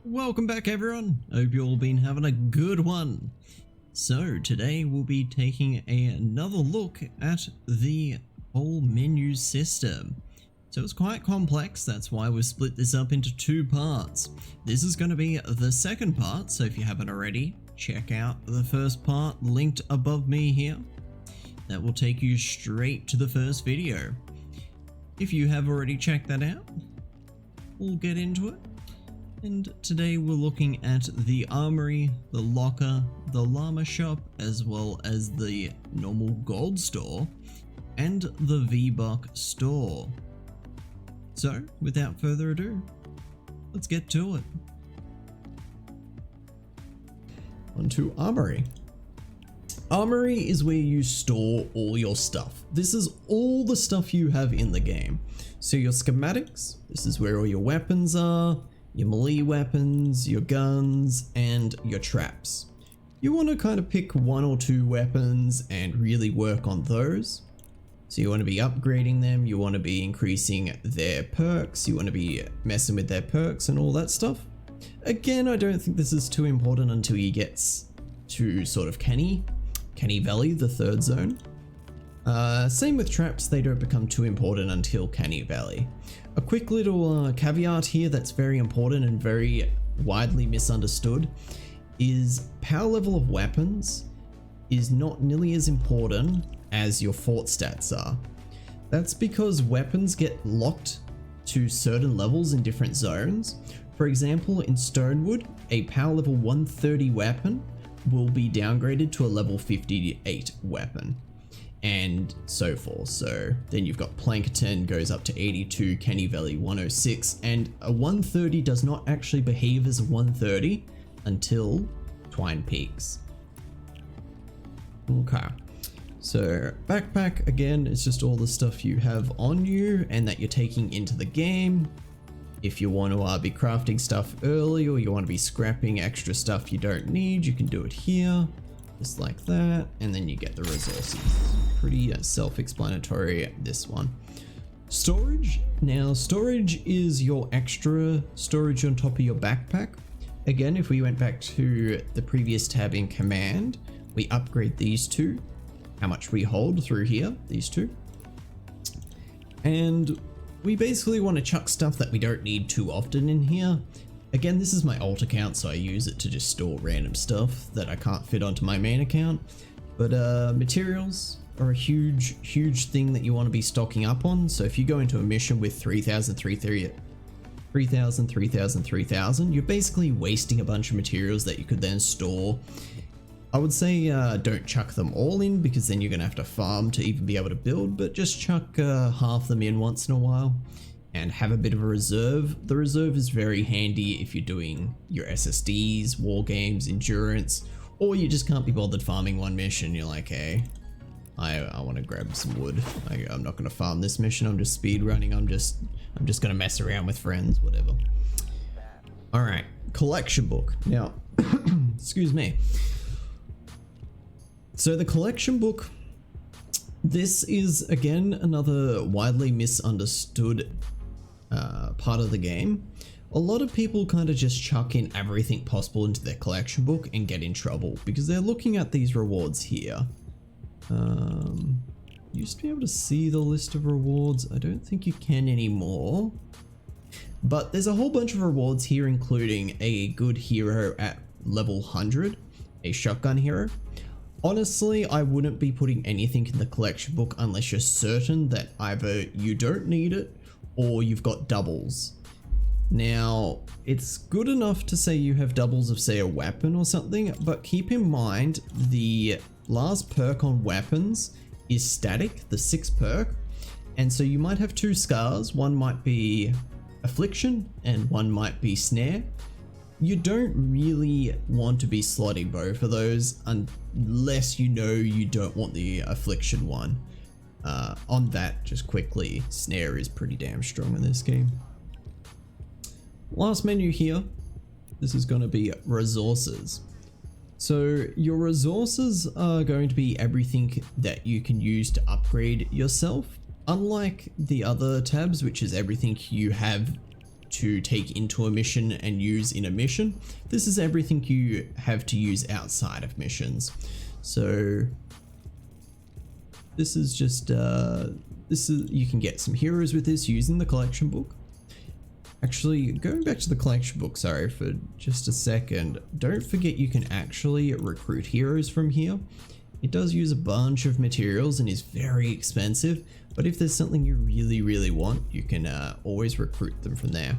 Welcome back everyone, hope you all been having a good one. So today we'll be taking another look at the whole menu system. So it's quite complex, that's why we've split this up into two parts. This is going to be the second part, so if you haven't already, check out the first part linked above me here. That will take you straight to the first video. If you have already checked that out, we'll get into it. And today we're looking at the armory, the locker, the llama shop, as well as the normal gold store and the V-Buck store. So without further ado, let's get to it. Onto armory. Armory is where you store all your stuff. This is all the stuff you have in the game. So your schematics, this is where all your weapons are, your melee weapons, your guns, and your traps. You want to kind of pick one or two weapons and really work on those. So you want to be upgrading them, you want to be increasing their perks, you want to be messing with their perks and all that stuff. Again, I don't think this is too important until you get to sort of Canny Valley, the third zone. Same with traps, they don't become too important until Canny Valley. A quick little caveat here that's very important and very widely misunderstood is power level of weapons is not nearly as important as your fort stats are. That's because weapons get locked to certain levels in different zones. For example, in Stonewood, a power level 130 weapon will be downgraded to a level 58 weapon, and so forth. So then you've got Plankerton goes up to 82, Canny Valley 106, and a 130 does not actually behave as a 130 until Twine Peaks. Okay, so backpack, again, it's just all the stuff you have on you and that you're taking into the game. If you want to be crafting stuff early, or you want to be scrapping extra stuff you don't need, you can do it here, just like that, and then you get the resources. Pretty self-explanatory, this one. Storage. Now, storage is your extra storage on top of your backpack. Again, if we went back to the previous tab in command, we upgrade these two, how much we hold through here, these two. And we basically want to chuck stuff that we don't need too often in here. Again, this is my alt account, so I use it to just store random stuff that I can't fit onto my main account. But materials are a huge thing that you want to be stocking up on. So if you go into a mission with 3,000, 3,000, you're basically wasting a bunch of materials that you could then store. I would say don't chuck them all in, because then you're going to have to farm to even be able to build, but just chuck half them in once in a while and have a bit of a reserve. The reserve is very handy if you're doing your SSDs, war games, endurance, or you just can't be bothered farming one mission. You're like, hey, I want to grab some wood. I'm not going to farm this mission. I'm just speed running. I'm just going to mess around with friends, whatever. All right, collection book. Now, excuse me. So the collection book, this is again another widely misunderstood part of the game. A lot of people kind of just chuck in everything possible into their collection book and get in trouble because they're looking at these rewards here. You used to be able to see the list of rewards. I don't think you can anymore. But there's a whole bunch of rewards here, including a good hero at level 100, a shotgun hero. Honestly, I wouldn't be putting anything in the collection book unless you're certain that either you don't need it or you've got doubles. Now, it's good enough to say you have doubles of, say, a weapon or something, but keep in mind the last perk on weapons is static, the 6th perk, and so you might have two scars. One might be affliction and one might be snare. You don't really want to be slotting both of those unless you know you don't want the affliction one. On that, just quickly, snare is pretty damn strong in this game. Last menu here, this is going to be resources. So your resources are going to be everything that you can use to upgrade yourself. Unlike the other tabs, which is everything you have to take into a mission and use in a mission. This is everything you have to use outside of missions. So this is just you can get some heroes with this using the collection book. Actually, going back to the collection book, sorry for just a second, don't forget you can actually recruit heroes from here. It does use a bunch of materials and is very expensive, but if there's something you really want, you can always recruit them from there.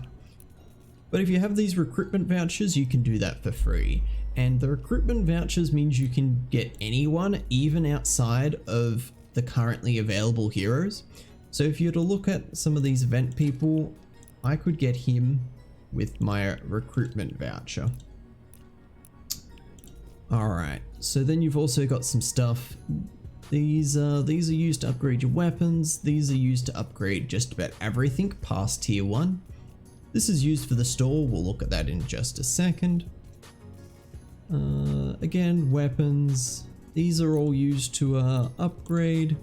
But if you have these recruitment vouchers, you can do that for free. And the recruitment vouchers means you can get anyone, even outside of the currently available heroes. So if you were to look at some of these event people, I could get him with my recruitment voucher. Alright, so then you've also got some stuff. These are used to upgrade your weapons. These are used to upgrade just about everything past tier 1. This is used for the store. We'll look at that in just a second. Again, weapons. These are all used to upgrade.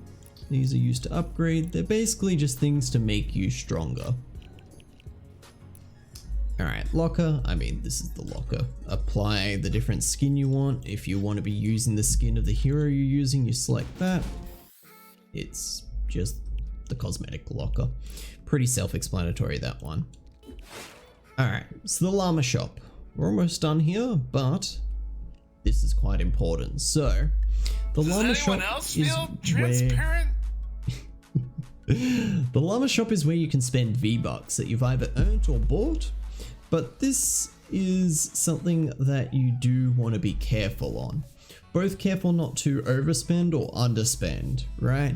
These are used to upgrade. They're basically just things to make you stronger. Alright, locker. I mean, this is the locker. Apply the different skin you want. If you want to be using the skin of the hero you're using, you select that. It's just the cosmetic locker. Pretty self-explanatory, that one. Alright, so the llama shop. We're almost done here, but this is quite important. So, the llama shop is transparent? The llama shop is where you can spend V-Bucks that you've either earned or bought. But this is something that you do want to be careful on. Both careful not to overspend or underspend, right?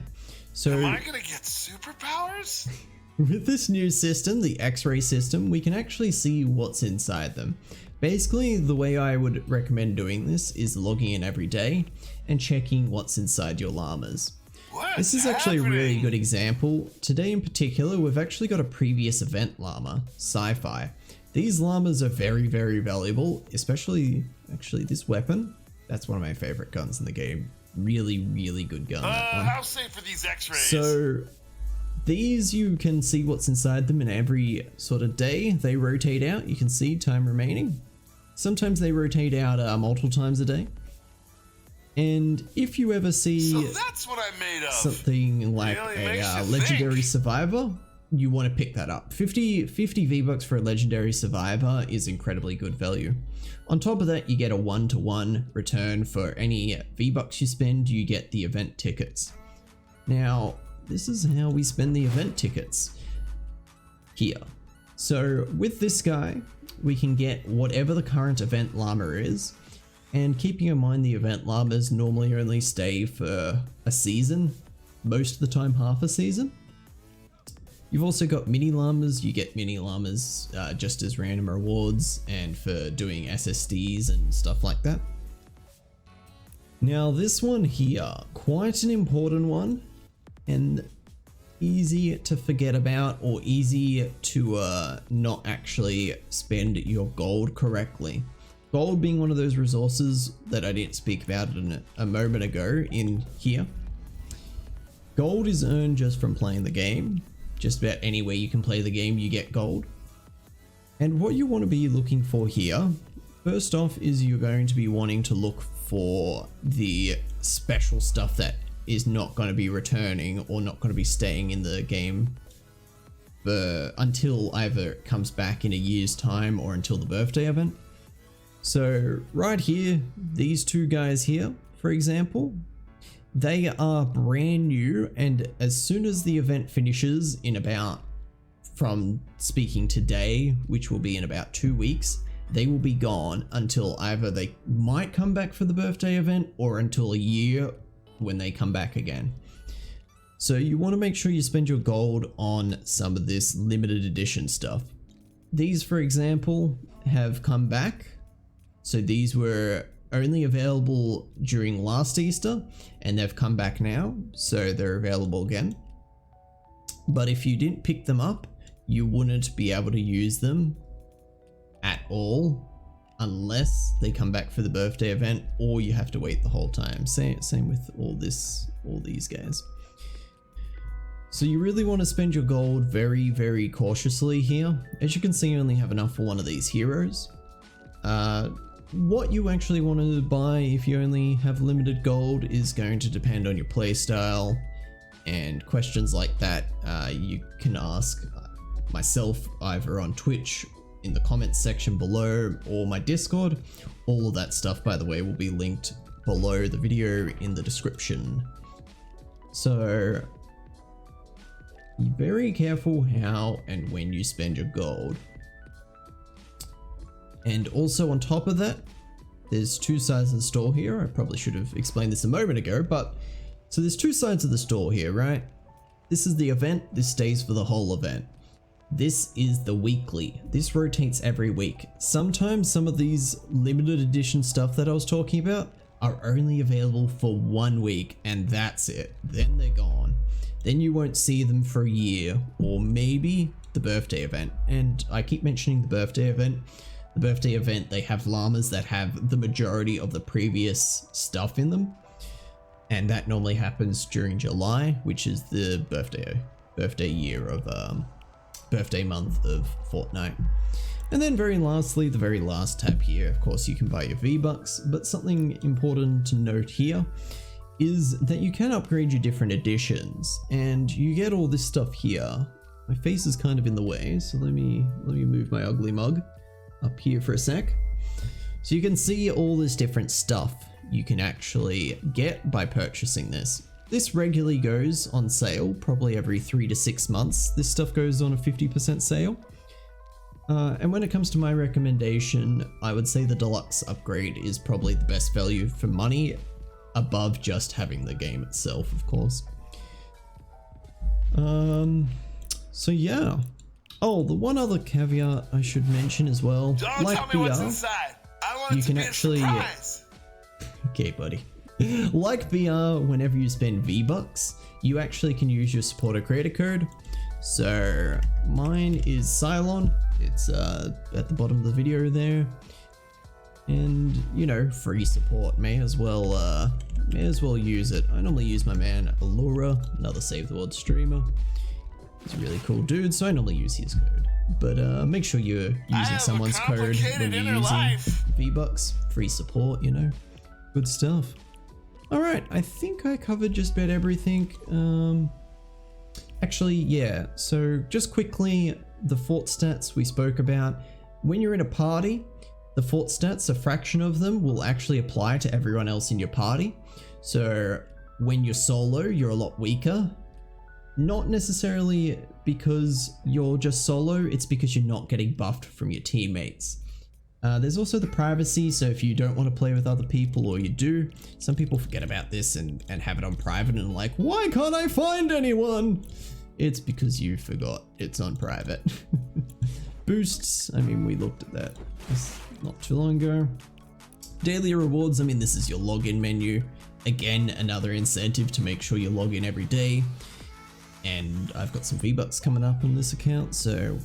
So, am I gonna get superpowers? With this new system, the X-ray system, we can actually see what's inside them. Basically, the way I would recommend doing this is logging in every day and checking what's inside your llamas. This is actually a really good example. Today in particular, we've actually got a previous event llama, Sci-Fi. These llamas are very valuable, especially actually this weapon. That's one of my favorite guns in the game. Really good gun. That one. How safe are these X-rays? So these, you can see what's inside them in every sort of day. They rotate out. You can see time remaining. Sometimes they rotate out multiple times a day. And if you ever see that's what I'm made of. Something like a legendary survivor, you want to pick that up. 50 V-Bucks for a legendary survivor is incredibly good value. On top of that, you get a 1-to-1 return for any V-Bucks you spend. You get the event tickets. Now, this is how we spend the event tickets here. So with this guy, we can get whatever the current event llama is. And keeping in mind the event llamas normally only stay for a season, most of the time half a season. You've also got mini llamas. You get mini llamas just as random rewards and for doing SSDs and stuff like that. Now this one here, quite an important one and easy to forget about or easy to not actually spend your gold correctly. Gold being one of those resources that I didn't speak about a moment ago in here. Gold is earned just from playing the game. Just about anywhere you can play the game, you get gold. And what you want to be looking for here, first off, is you're going to be wanting to look for the special stuff that is not going to be returning or not going to be staying in the game until either it comes back in a year's time or until the birthday event. So right here, these two guys here, for example, they are brand new, and as soon as the event finishes in about, from speaking today, which will be in about 2 weeks, they will be gone until either they might come back for the birthday event or until a year when they come back again. So you want to make sure you spend your gold on some of this limited edition stuff. These, for example, have come back. So these were only available during last Easter and they've come back now, so they're available again. But if you didn't pick them up, you wouldn't be able to use them at all unless they come back for the birthday event, or you have to wait the whole time. Same with all these guys. So you really want to spend your gold very, very cautiously here. As you can see, you only have enough for one of these heroes. What you actually want to buy if you only have limited gold is going to depend on your playstyle, and questions like that you can ask myself either on Twitch in the comments section below or my Discord. All of that stuff, by the way, will be linked below the video in the description. So be very careful how and when you spend your gold. And also on top of that, there's two sides of the store here. I probably should have explained this a moment ago, but so there's two sides of the store here, right? This is the event, this stays for the whole event. This is the weekly. This rotates every week. Sometimes some of these limited edition stuff that I was talking about are only available for 1 week, and that's it. Then they're gone. Then you won't see them for a year, or maybe the birthday event. And I keep mentioning the birthday event. The birthday event, they have llamas that have the majority of the previous stuff in them. And that normally happens during July, which is the birthday year of birthday month of Fortnite. And then very lastly, the very last tab here, of course you can buy your V-Bucks, but something important to note here is that you can upgrade your different editions, and you get all this stuff here. My face is kind of in the way, so let me move my ugly mug up here for a sec. So you can see all this different stuff you can actually get by purchasing this. This regularly goes on sale, probably every 3 to 6 months. This stuff goes on a 50% sale. And when it comes to my recommendation, I would say the deluxe upgrade is probably the best value for money, above just having the game itself, of course. So yeah. Oh, the one other caveat I should mention as well. Don't like tell me BR, what's inside. I want it to be a surprise. Okay, buddy. Like BR, whenever you spend V-Bucks, you actually can use your supporter creator code. So mine is Sylon. It's at the bottom of the video there. And you know, free support, may as well use it. I normally use my man Allura, another Save the World streamer. He's a really cool dude, so I normally use his code. But make sure you're using someone's code when you're using V-Bucks. Free support, you know. Good stuff. Alright, I think I covered just about everything. Actually, yeah, so just quickly, the fort stats we spoke about. When you're in a party, the fort stats, a fraction of them will actually apply to everyone else in your party. So when you're solo, you're a lot weaker. Not necessarily because you're just solo, it's because you're not getting buffed from your teammates. There's also the privacy, so if you don't want to play with other people, or you do, some people forget about this and have it on private and like, why can't I find anyone? It's because you forgot it's on private. Boosts, I mean, we looked at that not too long ago. Daily rewards, I mean, this is your login menu. Again, another incentive to make sure you log in every day. And I've got some V-Bucks coming up on this account, so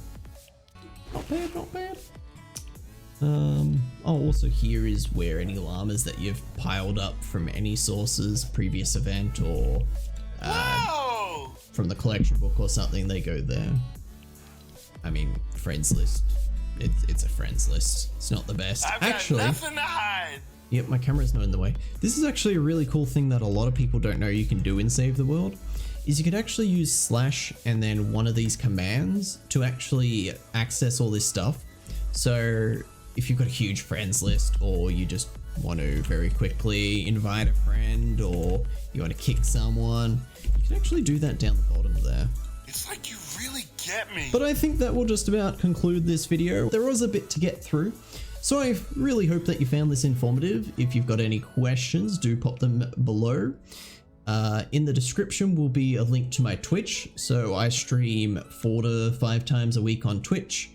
not bad, not bad. Also here is where any llamas that you've piled up from any sources, previous event, or from the collection book or something, they go there. I mean, friends list. It's a friends list. It's not the best. I've got actually, nothing to hide. Yep, my camera's not in the way. This is actually a really cool thing that a lot of people don't know you can do in Save the World. Is you can actually use slash and then one of these commands to actually access all this stuff. So if you've got a huge friends list, or you just want to very quickly invite a friend, or you want to kick someone, you can actually do that down the bottom there. It's like you really get me. But I think that will just about conclude this video. There was a bit to get through, so I really hope that you found this informative. If you've got any questions, do pop them below. In the description will be a link to my Twitch. So I stream 4 to 5 times a week on Twitch.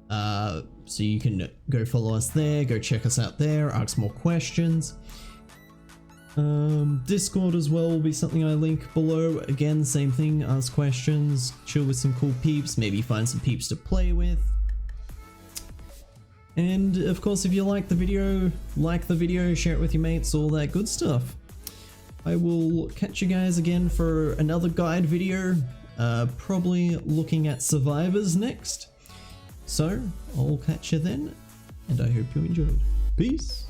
So you can go follow us there, go check us out there, ask more questions. Discord as well will be something I link below. Again, same thing, ask questions, chill with some cool peeps, maybe find some peeps to play with. And of course, if you like the video, share it with your mates, all that good stuff. I will catch you guys again for another guide video. probably looking at survivors next. So I'll catch you then, and I hope you enjoyed. Peace.